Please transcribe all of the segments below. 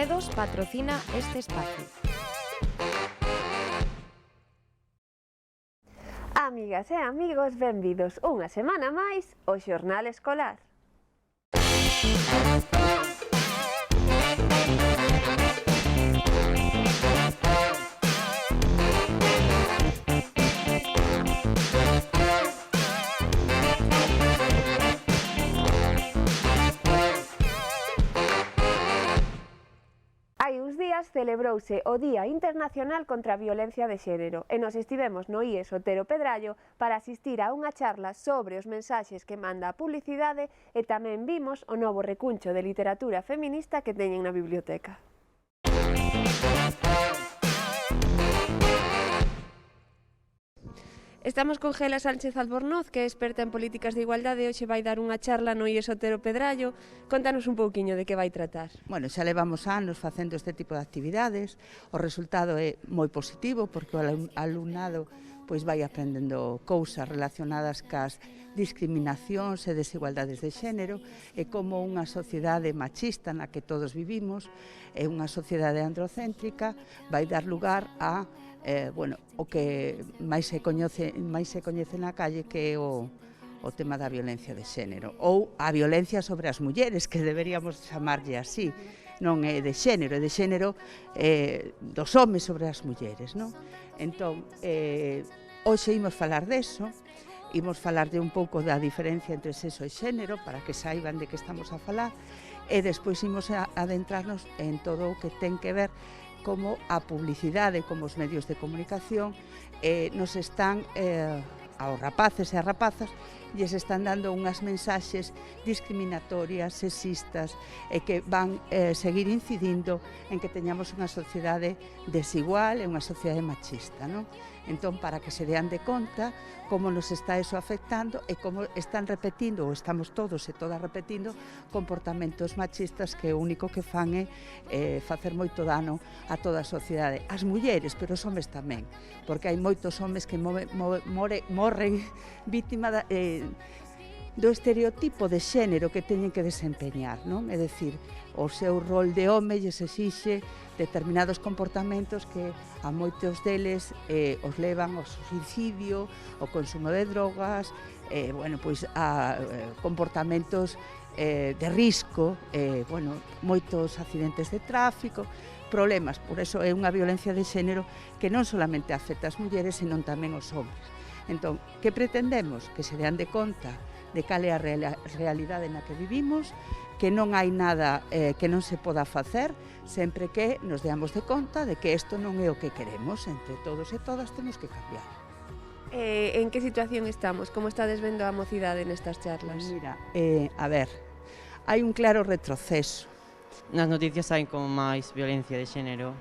Redos patrocina este espacio. Amigas e amigos, benvidos unha semana máis ao Xornal Escolar. Hai uns días celebrouse o Día Internacional contra a Violencia de Xénero e nos estivemos no IES Otero Pedrallo para asistir a unha charla sobre os mensaxes que manda a publicidade e tamén vimos o novo recuncho de literatura feminista que teñen na biblioteca. Estamos con Gela Sánchez Albornoz, que é experta en políticas de igualdade, e hoxe vai dar unha charla no IES Otero Pedrallo. Contanos un pouquiño de que vai tratar. Bueno, xa levamos anos facendo este tipo de actividades, o resultado é moi positivo porque o alumnado pois vai aprendendo cousas relacionadas cas discriminacións e desigualdades de xénero e como unha sociedade machista na que todos vivimos e unha sociedade androcéntrica vai dar lugar a o que máis se coñece na calle, que é o tema da violencia de xénero ou a violencia sobre as mulleres, que deberíamos chamarlle así. Non é de xénero, é de xénero dos homes sobre as mulleres, non? Entón, hoxe imos falar deso, imos falar de un pouco da diferencia entre sexo e xénero para que saiban de que estamos a falar e despois imos adentrarnos en todo o que ten que ver como a publicidade, como os medios de comunicación nos están, aos rapaces e as rapazas, lles están dando unhas mensaxes discriminatorias, sexistas e que van seguir incidindo en que teñamos unha sociedade desigual e unha sociedade machista, non? Entón, para que se dean de conta como nos está eso afectando e como están repetindo, ou estamos todos e todas repetindo, comportamentos machistas que o único que fan é facer moito dano a toda a sociedade. As mulleres, pero os homes tamén, porque hai moitos homes que morren vítima do estereotipo de xénero que teñen que desempeñar, non? É dicir, o seu rol de home lles exixe determinados comportamentos que a moitos deles os levan ao suicidio, ao consumo de drogas, a comportamentos de risco, moitos accidentes de tráfico, problemas. Por eso é unha violencia de xénero que non solamente afecta as mulleres, senón tamén os homes. Entón, que pretendemos? Que se dean de conta de cal é a realidade na que vivimos, que non hai nada que non se poda facer, sempre que nos deamos de conta de que isto non é o que queremos. Entre todos e todas temos que cambiar. En que situación estamos? Como estades vendo a mocidade nestas charlas? Mira, hai un claro retroceso. Nas noticias hai como máis violencia de xénero.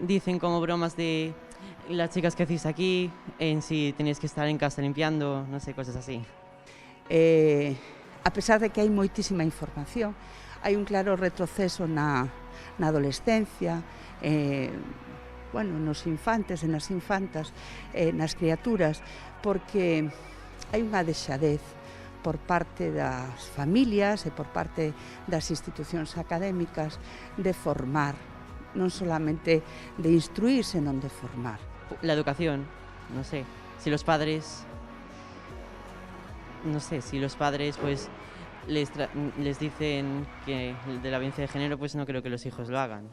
Dicen como bromas de las chicas que hacéis aquí, en si tenéis que estar en casa limpiando, non sei, cosas así. A pesar de que hai moitísima información, hai un claro retroceso na adolescencia, nos infantes e nas infantas, nas criaturas, porque hai unha deixadez por parte das familias e por parte das institucións académicas de formar, non solamente de instruir, senón de formar. La educación, no sé, si los padres pues les dicen que de la violencia de género, pues no creo que los hijos lo hagan.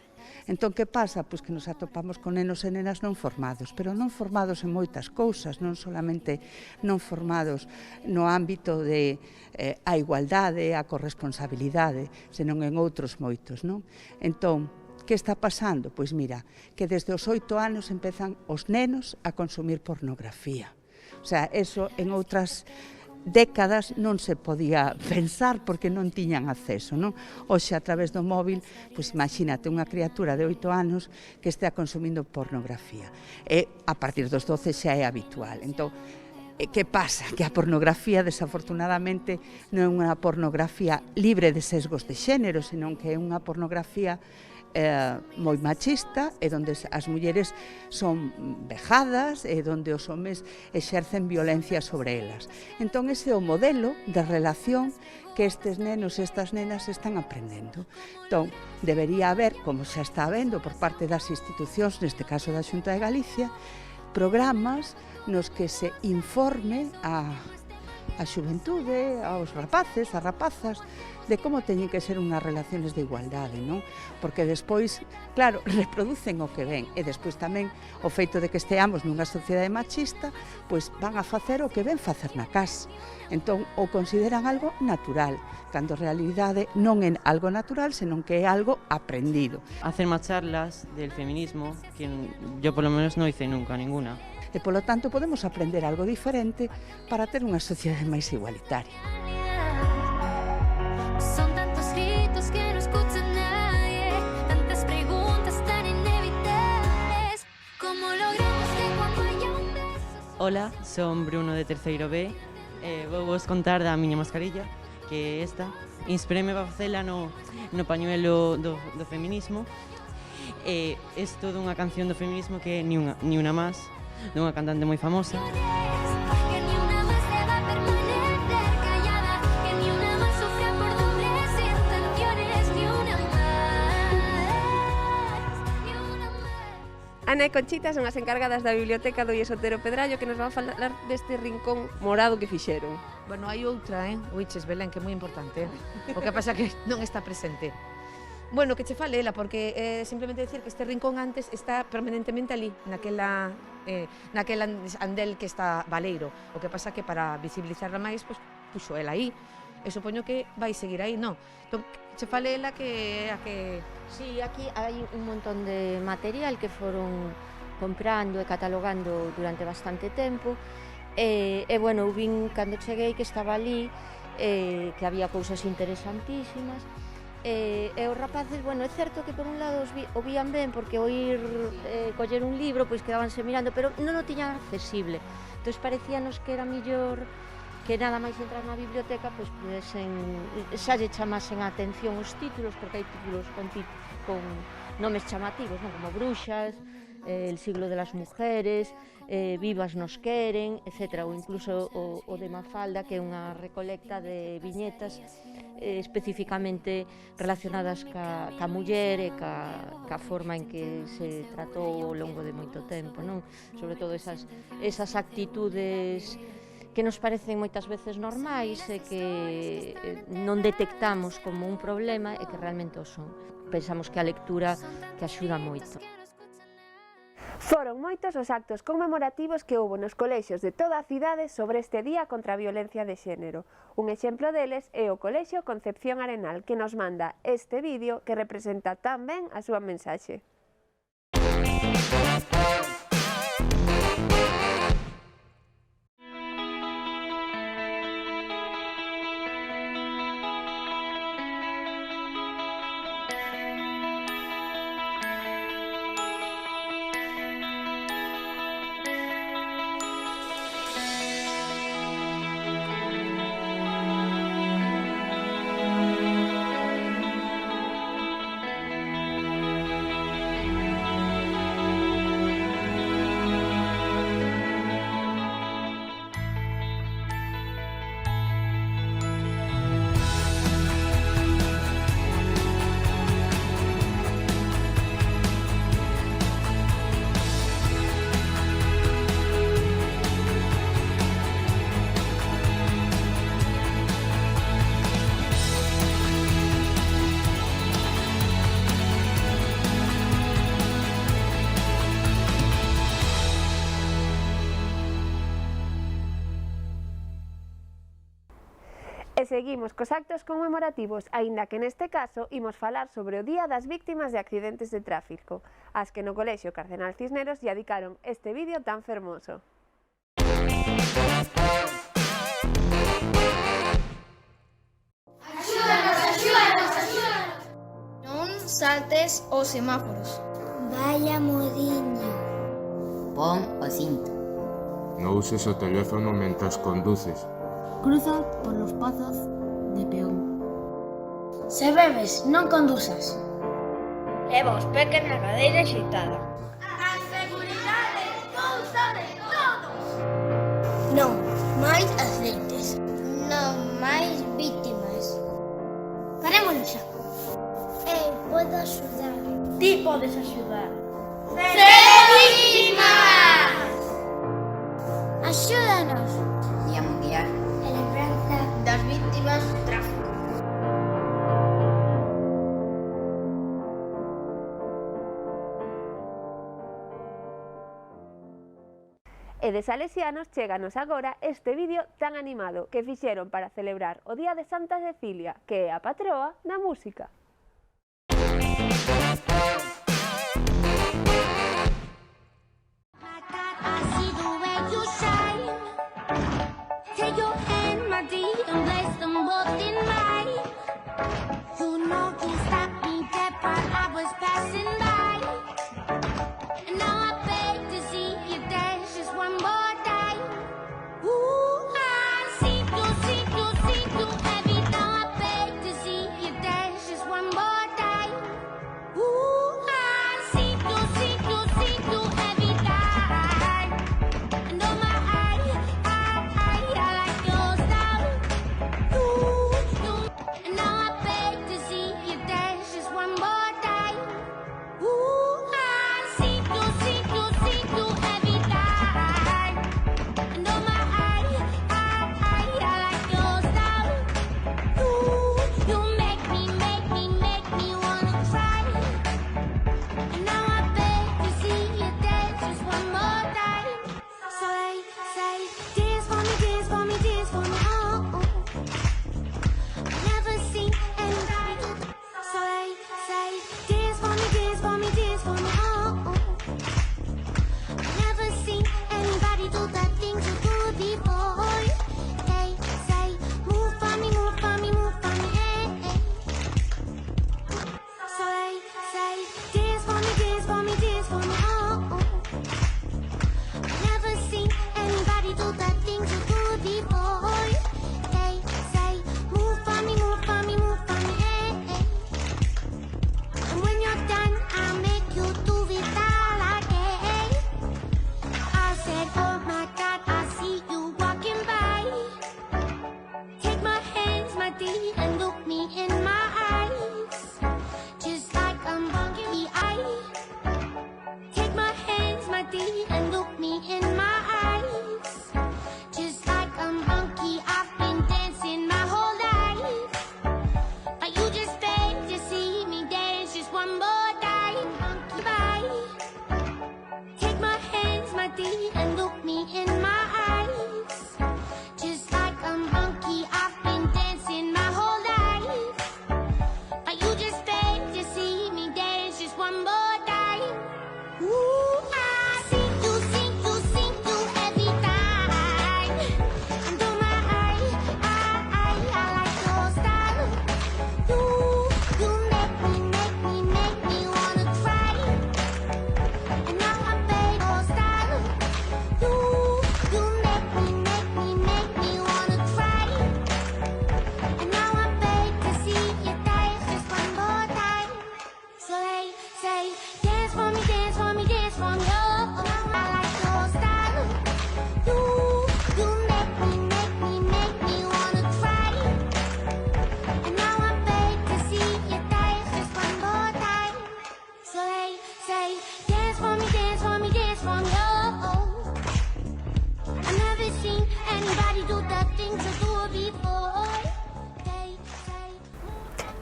Entón, que pasa? Pois que nos atopamos con nenos e nenas non formados, pero non formados en moitas cousas, non solamente non formados no ámbito de a igualdade, a corresponsabilidade, senón en outros moitos, non? Entón, que está pasando? Pois mira, que desde os 8 anos empezan os nenos a consumir pornografía. O sea, eso en outras décadas non se podía pensar porque non tiñan acceso, non? Hoxe, a través do móvil, pois imagínate unha criatura de 8 anos que estea consumindo pornografía. E a partir dos 12 xa é habitual. Entón, que pasa? Que a pornografía, desafortunadamente, non é unha pornografía libre de sesgos de xénero, senón que é unha pornografía moi machista e onde as mulleres son vejadas e onde os homes exercen violencia sobre elas. Entón, ese é o modelo de relación que estes nenos e estas nenas están aprendendo. Entón, debería haber, como xa está habendo por parte das institucións, neste caso da Xunta de Galicia, programas nos que se informe a xuventude, aos rapaces, as rapazas, de como teñen que ser unhas relaciones de igualdade, non? Porque despois, claro, reproducen o que ven, e despois tamén o feito de que esteamos nunha sociedade machista, pois van a facer o que ven facer na casa. Entón, o consideran algo natural, cando en realidade non é algo natural, senón que é algo aprendido. Hacer más charlas del feminismo, que yo por lo menos no hice nunca ninguna. E, polo tanto, podemos aprender algo diferente para ter unha sociedade máis igualitaria. Son tantos gritos que no escucha nadie, tantas preguntas tan inevitables. ¿Cómo logramos que cuando haya un beso? Hola, son Bruno de terceiro B. Vou vos contar da miña mascarilla, que é esta. Inspireme para facela no pañuelo do feminismo. É toda unha canción do feminismo que é Ni una más, dunha cantante moi famosa. Que ni una más se va a permanecer callada, que ni una más sufra por dobles intenciones, ni una más, ni una más. Ana e Conchita son as encargadas da biblioteca do Otero Pedrallo que nos van a falar deste rincón morado que fixeron. Bueno, hai outra, Oiches, Belén, que é moi importante. O que pasa que non está presente. Bueno, que che fale ela, porque simplemente decir que este rincón antes está permanentemente ali, naquela andel que está baleiro. O que pasa que para visibilizarla máis, pues, puxo ela aí. E supoño que vai seguir aí, non? Entón, che fale ela que a que... Sí, aquí hai un montón de material que foron comprando e catalogando durante bastante tempo. E bueno, eu vin cando cheguei que estaba ali, que había cousas interesantísimas. E os rapaces, bueno, é certo que por un lado o vían ben, porque ao ir coller un libro, pois quedabanse mirando, pero non o tiñan accesible. Entón parecíanos que era millor que nada máis entrar na biblioteca, pois xa lle chamasen a atención os títulos, porque hai títulos con nomes chamativos, non? Como Bruxas, El siglo de las mujeres, Vivas nos queren, etc. Ou incluso o de Mafalda, que é unha recolecta de viñetas especificamente relacionadas ca muller e ca forma en que se tratou ao longo de moito tempo, non? Sobre todo esas actitudes que nos parecen moitas veces normais e que non detectamos como un problema e que realmente o son. Pensamos que a lectura que axuda moito. Foron moitos os actos conmemorativos que houbo nos colexios de toda a cidade sobre este día contra a violencia de xénero. Un exemplo deles é o Colexio Concepción Arenal, que nos manda este vídeo que representa tan ben a súa mensaxe. E seguimos cos actos conmemorativos, aínda que neste caso imos falar sobre o Día das Víctimas de Accidentes de Tráfico, as que no Colexio Cardenal Cisneros lle dedicaron este vídeo tan fermoso. Axúdanos, axúdanos, axúdanos! Non saltes os semáforos. Vaya modiño. Pon o cinto. No uses o teléfono mentras conduces. Cruza por los pasos de peón. Se bebes, non conduzas. e vos pequen na cadeira xitada. A seguridade cousa de todos. Non máis aceites. Non máis vítimas. Parémoslo xa. Podo axudar. Ti podes axudar. Ser vítimas! Axúdanos. Día Mundial E lembranza Das vítimas do tráfico. E de Salesianos chéganos agora este vídeo tan animado que fixeron para celebrar o Día de Santa Cecilia, que é a patroa da música.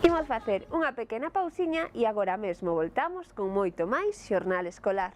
Imos facer unha pequena pausiña e agora mesmo voltamos con moito máis Xornal Escolar.